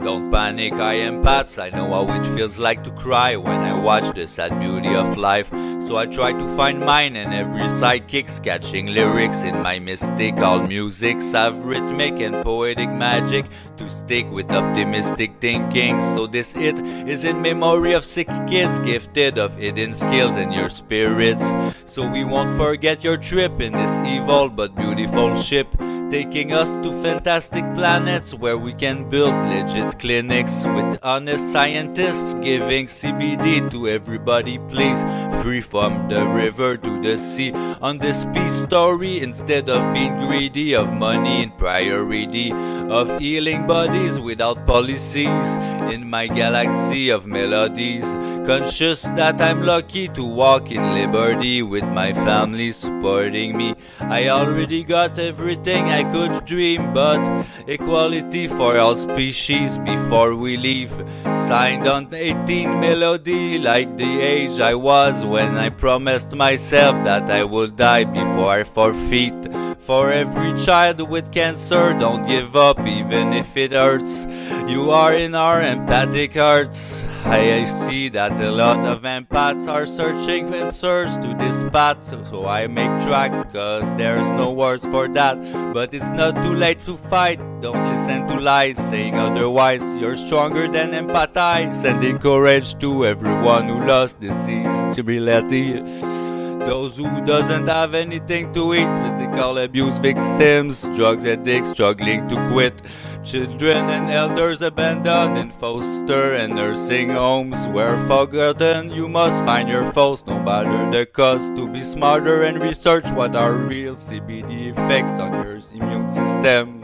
Don't panic, I empath. I know how it feels like to cry when I watch the sad beauty of life. So I try to find mine, and every sidekick's catching lyrics in my mystical musics have rhythmic and poetic magic to stick with optimistic thinking. So this it is in memory of sick kids gifted of hidden skills and your spirits. So we won't forget your trip in this evil but beautiful ship, taking us to fantastic planets where we can build legit clinics with honest scientists giving CBD to everybody, please. Free from the river to the sea on this peace story, instead of being greedy of money and priority of healing bodies without policies. In my galaxy of melodies, conscious that I'm lucky to walk in liberty with my family supporting me. I already got everything I could dream, but equality for all species before we leave. Signed on 18 melody, like the age I was when I promised myself that I would die before I forfeit. For every child with cancer, don't give up even if it hurts. You are in our empathic hearts. I see that a lot of empaths are searching answers to this path, so I make tracks cause there's no words for that. But it's not too late to fight, don't listen to lies saying otherwise. You're stronger than Empathigh, sending courage to everyone who lost disease to reality. Those who doesn't have anything to eat, physical abuse victims, drugs addicts struggling to quit, children and elders abandoned in foster and nursing homes where forgotten. You must find your foes no matter the cost, to be smarter and research what are real CBD effects on your immune system.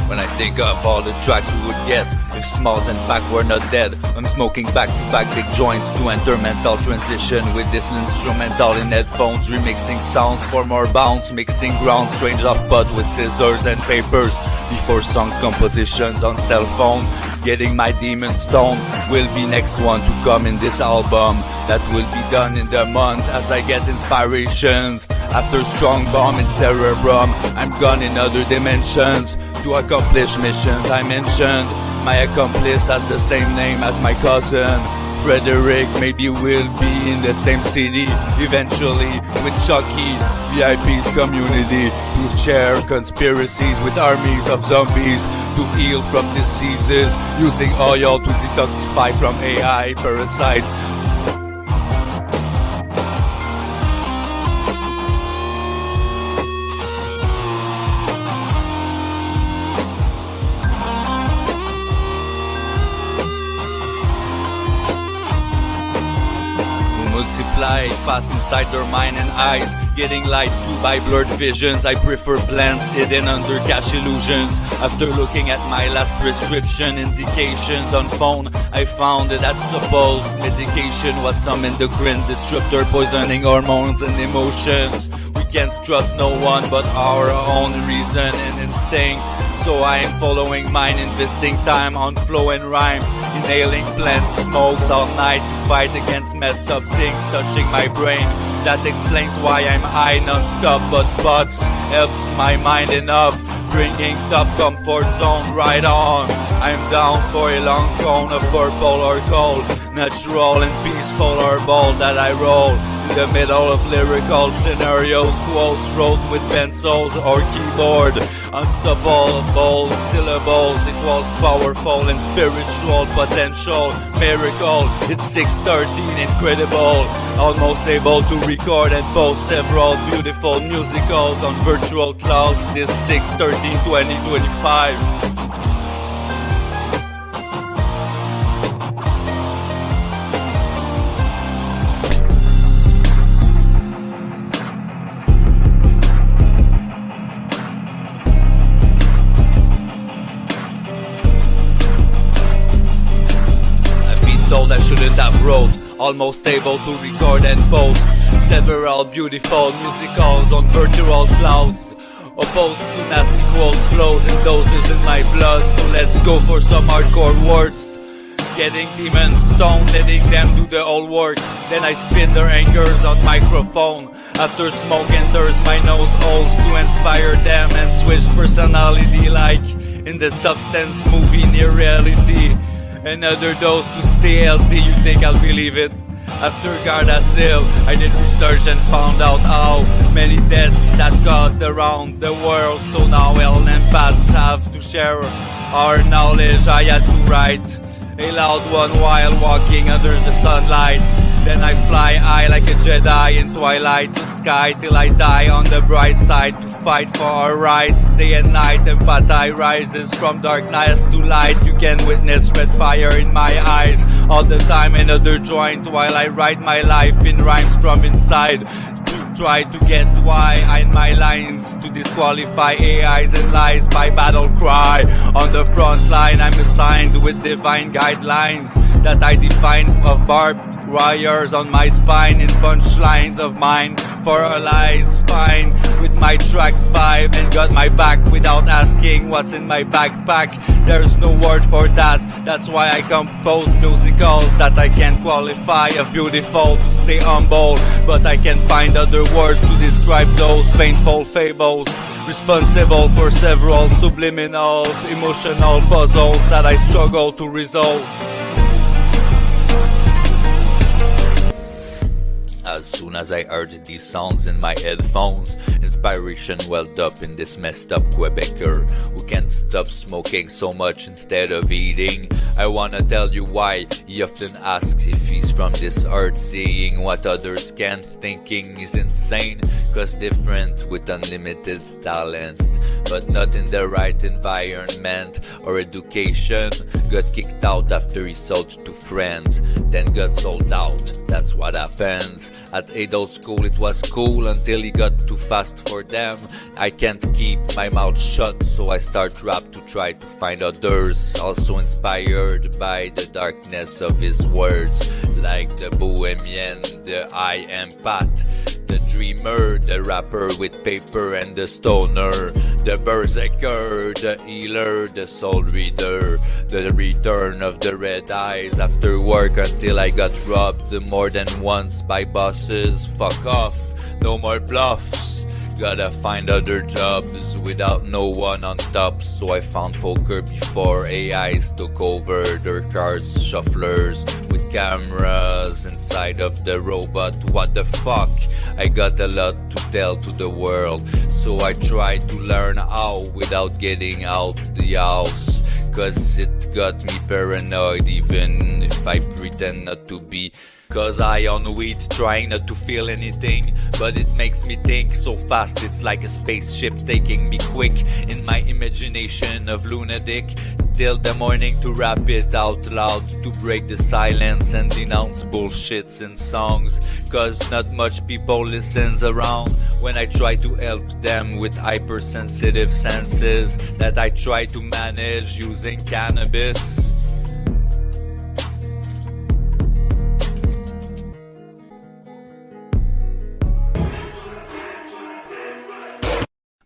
When I think of all the tracks we would get if Smalls and Pac were not dead, I'm smoking back-to-back big joints to enter mental transition with this instrumental in headphones, remixing sounds for more bounce, mixing ground strange off pot with scissors and papers before songs compositions on cell phone. Getting my demon stone will be next one to come in this album that will be done in the month as I get inspirations. After strong bomb in cerebrum, I'm gone in other dimensions to accomplish missions I mentioned. My accomplice has the same name as my cousin Frederick. Maybe we'll be in the same city eventually with Chucky. VIP's community to share conspiracies with armies of zombies, to heal from diseases, using oil to detoxify from AI parasites. Multiply fast inside their mind and eyes, getting lied to by blurred visions. I prefer plans hidden under cash illusions. After looking at my last prescription indications on phone, I found that supposed medication was some endocrine disruptor poisoning hormones and emotions. We can't trust no one but our own reason and instinct. So I am following mine, investing time on flow and rhymes, inhaling plant smokes all night to fight against messed up things touching my brain. That explains why I'm high non-stop, but buds helps my mind enough, bringing top comfort zone right on. I'm down for a long cone of purple or gold, natural and peaceful herbal that I roll in the middle of lyrical scenarios, quotes wrote with pencils or keyboard. Unstoppable syllables equals powerful and spiritual potential. Miracle, it's 613, incredible. Almost able to record and post several beautiful musicals on virtual clouds this 6/13/2025. Told I shouldn't have wrote, almost able to record and post several beautiful musicals on virtual clouds Opposed to nasty quotes, flows and doses in my blood. So let's go for some hardcore words. Getting demons stoned, letting them do the whole work. Then I spit their angers on microphone. After smoke enters my nose holes to inspire them and switch personality like in the Substance movie Near Reality. Another dose to stay healthy, you think I'll believe it? After Gardasil, I did research and found out how many deaths that caused around the world. So now all empaths have to share our knowledge. I had to write a loud one while walking under the sunlight. Then I fly high like a Jedi in twilight sky till I die on the bright side to fight for our rights. Day and night, Empathigh rises from darkness to light. You can witness red fire in my eyes all the time. Another joint while I write my life in rhymes from inside. Try to get why in my lines to disqualify AIs and lies by battle cry. On the front line I'm assigned with divine guidelines that I define of barbed wires on my spine in punchlines of mine for our lies fine with my tracks vibe and got my back without asking what's in my backpack. There's no word for that, that's why I compose musicals that I can't qualify of beautiful to stay humble, but I can find other words to describe those painful fables, responsible for several subliminal emotional puzzles that I struggle to resolve. As soon as I heard these songs in my headphones, inspiration welled up in this messed up Quebecer who can't stop smoking so much instead of eating. I wanna tell you why he often asks if he's from this earth, seeing what others can't, thinking he's insane, cause different with unlimited talents, but not in the right environment or education. Got kicked out after he sold to friends, then got sold out, that's what happens. At Ado school it was cool until he got too fast for them. I can't keep my mouth shut, so I start rap to try to find others, also inspired by the darkness of his words, like the bohemian, the I empath, the dreamer, the rapper with paper and the stoner, the berserker, the healer, the soul reader, the return of the red eyes after work until I got robbed more than once by bosses. Fuck off, no more bluffs. Gotta find other jobs without no one on top. So I found poker before AIs took over their cards shufflers with cameras inside of the robot. What the fuck? I got a lot to tell to the world, so I try to learn how without getting out the house. Cause it got me paranoid even if I pretend not to be. Cause I on weed trying not to feel anything, but it makes me think so fast it's like a spaceship taking me quick in my imagination of lunatic till the morning to rap it out loud to break the silence and denounce bullshits in songs. Cause not much people listens around when I try to help them with hypersensitive senses that I try to manage using cannabis.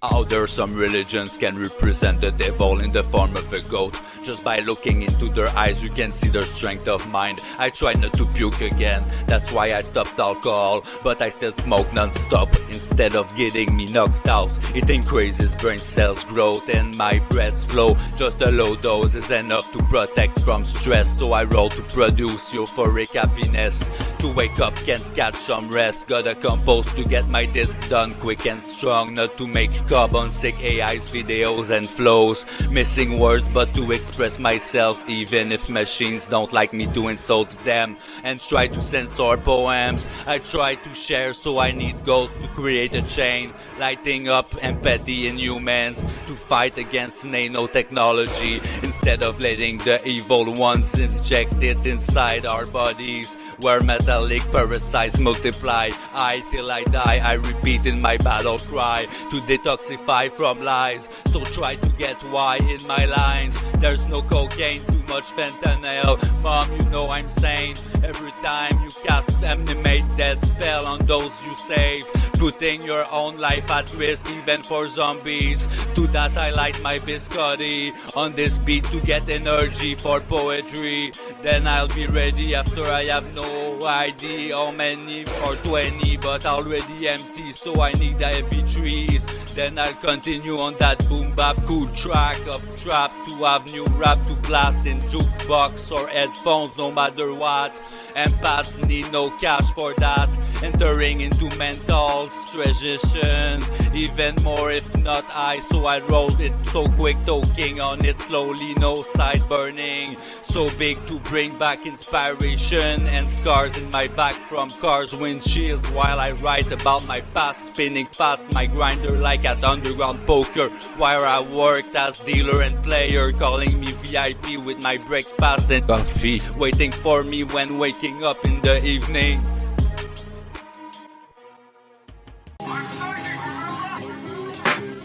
How there some religions can represent the devil in the form of a goat. Just by looking into their eyes you can see their strength of mind. I try not to puke again, that's why I stopped alcohol, but I still smoke non-stop instead of getting me knocked out. It increases brain cells growth and my breaths flow. Just a low dose is enough to protect from stress, so I roll to produce euphoric happiness. To wake up can't catch some rest, gotta compose to get my disc done quick and strong, not to make carbon sick AIs videos and flows, missing words but to express myself even if machines don't like me to insult them and try to censor poems. I try to share, so I need gold to create a chain, lighting up empathy in humans to fight against nanotechnology instead of letting the evil ones inject it inside our bodies where metallic parasites multiply. I till I die, I repeat in my battle cry to detoxify from lies, so try to get why in my lines. There's no cocaine, too much fentanyl. Mom, you know I'm sane. Every time you cast animate that spell on those you save, putting your own life at risk even for zombies. To that I light my biscotti on this beat to get energy for poetry. Then I'll be ready after I have no idea how many or 20, but already empty, so I need the heavy trees. Then I'll continue on that boom bap cool track of trap to have new rap to blast in jukebox or headphones, no matter what. Empaths need no cash for that. Entering into mental transition, even more if not I, so I rolled it so quick, talking on it slowly, no side burning. So big to bring back inspiration and scars in my back from cars windshields while I write about my past, spinning fast my grinder like at underground poker, where I worked as dealer and player, calling me VIP with my breakfast and coffee, waiting for me when waking up in the evening.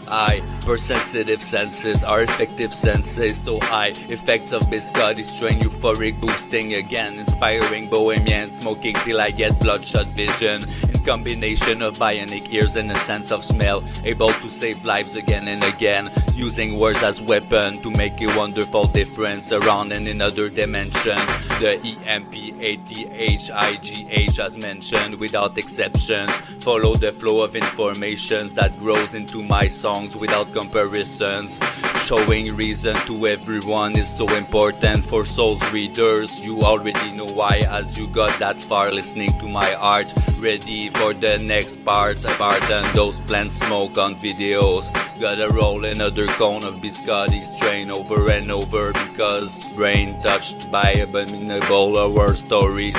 Hypersensitive senses are effective senses, so high effects of biscotti strain, euphoric boosting again, inspiring bohemian, smoking till I get bloodshot vision, in combination of bionic ears and a sense of smell, able to save lives again and again, using words as weapon to make a wonderful difference around and in other dimensions. The empathigh as mentioned without exception, follow the flow of informations that grows into my songs without comparisons. Showing reason to everyone is so important for Soul's readers. You already know why, as you got that far listening to my art. Ready for the next part. Pardon those plant smoke on videos. Gotta roll another cone of biscotti strain over and over, because brain touched by abominable horror stories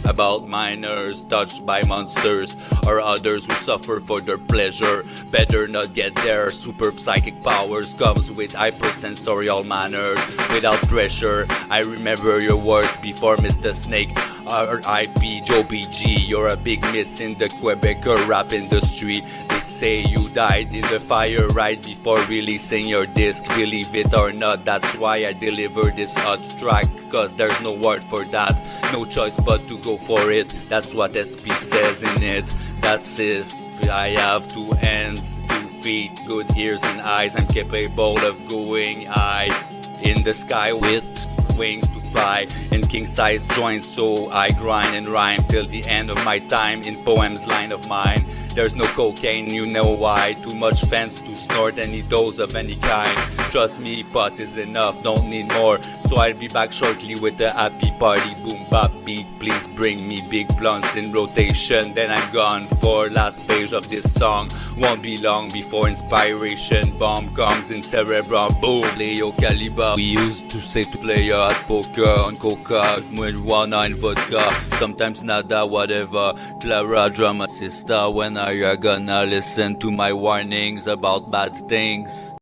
about minors touched by monsters or others who suffer for their pleasure. Better not get there. Super psychic powers comes with hypersensorial manners without pressure. I remember your words before Mr. Snake. R.I.P. Joe BG, you're a big miss in the Quebecer rap industry. They say you died in the fire right before releasing your disc. Believe it or not, that's why I deliver this hot track, cause there's no word for that. No choice but to go for it. That's what SP says in it. That's it. I have 2 hands, 2 feet, good ears and eyes. I'm capable of going high in the sky with wings to fly in king-size joints, so I grind and rhyme till the end of my time in poems line of mine. There's no cocaine, you know why. Too much fence to snort any dose of any kind. Trust me, pot is enough, don't need more. So I'll be back shortly with a happy party boom bap beat. Please bring me big blunts in rotation, then I'm gone for last page of this song. Won't be long before inspiration bomb comes in cerebrum. Boom, Leo Caliber. We used to say to play at poker on coca, marijuana and vodka. Sometimes nada, whatever. Clara, drama sister, when are you gonna listen to my warnings about bad things?